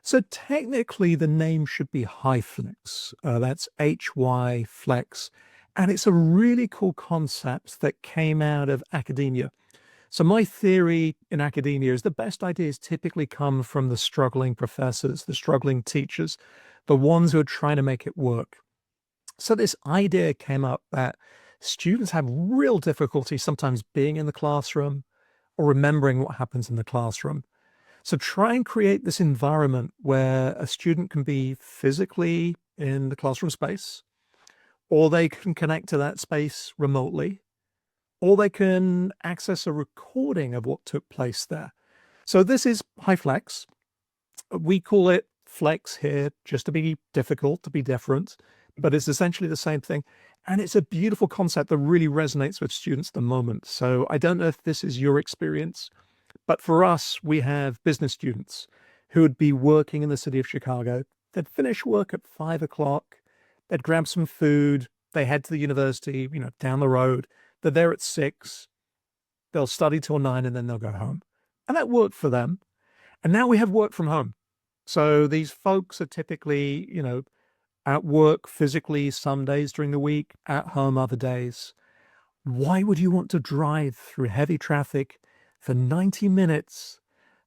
So technically, the name should be HyFlex. That's HY Flex. And it's a really cool concept that came out of academia. So my theory in academia is the best ideas typically come from the struggling professors, the struggling teachers, the ones who are trying to make it work. So this idea came up that students have real difficulty sometimes being in the classroom or remembering what happens in the classroom. So try and create this environment where a student can be physically in the classroom space, or they can connect to that space remotely, or they can access a recording of what took place there. So this is HyFlex. We call it Flex here just to be difficult, to be different, but it's essentially the same thing. And it's a beautiful concept that really resonates with students at the moment. So I don't know if this is your experience, but for us, we have business students who would be working in the city of Chicago. They'd finish work at 5 o'clock. They'd grab some food. They head to the university, down the road. They're there at 6. They'll study till 9 and then they'll go home. And that worked for them. And now we have work from home. So these folks are typically, at work physically some days during the week, at home other days. Why would you want to drive through heavy traffic for 90 minutes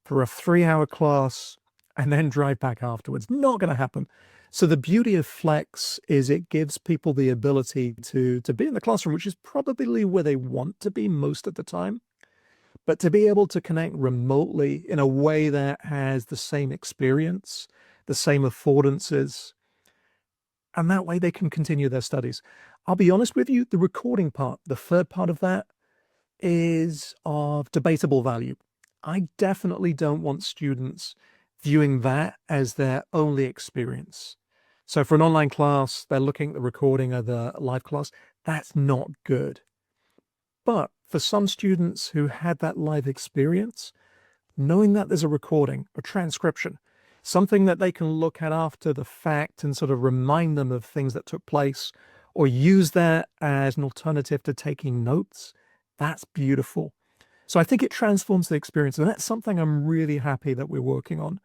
for a 3-hour class and then drive back afterwards? Not going to happen. So the beauty of Flex is it gives people the ability to be in the classroom, which is probably where they want to be most of the time, but to be able to connect remotely in a way that has the same experience, the same affordances, and that way they can continue their studies. I'll be honest with you, the recording part, the third part of that, is of debatable value. I definitely don't want students viewing that as their only experience. So for an online class, they're looking at the recording of the live class. That's not good. But for some students who had that live experience, knowing that there's a recording, a transcription, something that they can look at after the fact and sort of remind them of things that took place, or use that as an alternative to taking notes, that's beautiful. So I think it transforms the experience, and that's something I'm really happy that we're working on.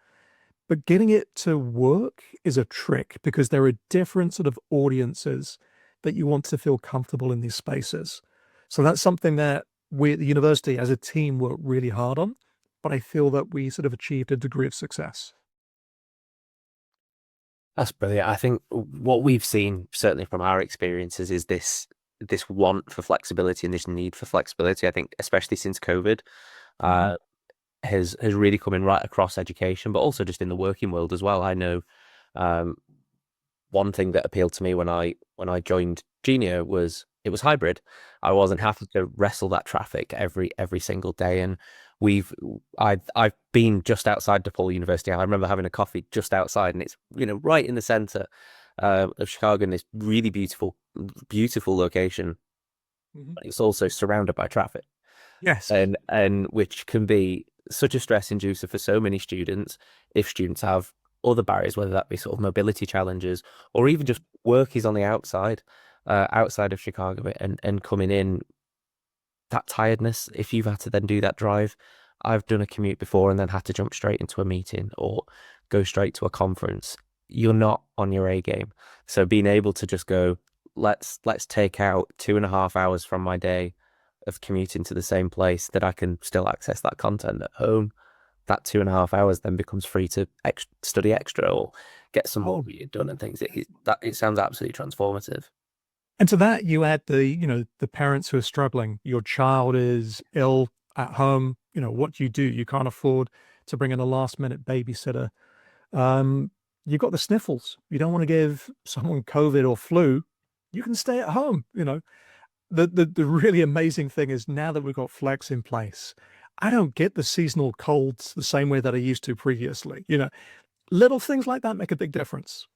But getting it to work is a trick because there are different sort of audiences that you want to feel comfortable in these spaces. So that's something that we at the university as a team work really hard on, but I feel that we sort of achieved a degree of success. That's brilliant. I think what we've seen, certainly from our experiences, is this want for flexibility and this need for flexibility. I think especially since COVID, Mhm. uh, has really come in right across education, but also just in the working world as well. I know um, one thing that appealed to me when I joined Genia was it was hybrid. I wasn't having to wrestle that traffic every single day, and we've I've been just outside DePaul University. I remember having a coffee just outside, and it's right in the center of Chicago in this really beautiful location. Mhm. But it's also surrounded by traffic, Yes. and which can be such a stress inducer for so many students if students have other barriers, whether that be sort of mobility challenges or even just work is on the outside of Chicago and coming in that tiredness. If you've had to then do that drive, I've done a commute before and then had to jump straight into a meeting or go straight to a conference. You're not on your A game. So being able to just go, let's take out 2.5 hours from my day of commuting to the same place that I can still access that content at home. That 2.5 hours then becomes free to study extra or get some more Oh, reading done and things. It sounds absolutely transformative. and to that you add the parents who are struggling. Your child is ill at home. What do? You can't afford to bring in a last minute babysitter. Um, you've got the sniffles. You don't want to give someone COVID or flu. You can stay at home. The really amazing thing is now that we've got Flex in place, I don't get the seasonal colds the same way that I used to previously. Little things like that make a big difference.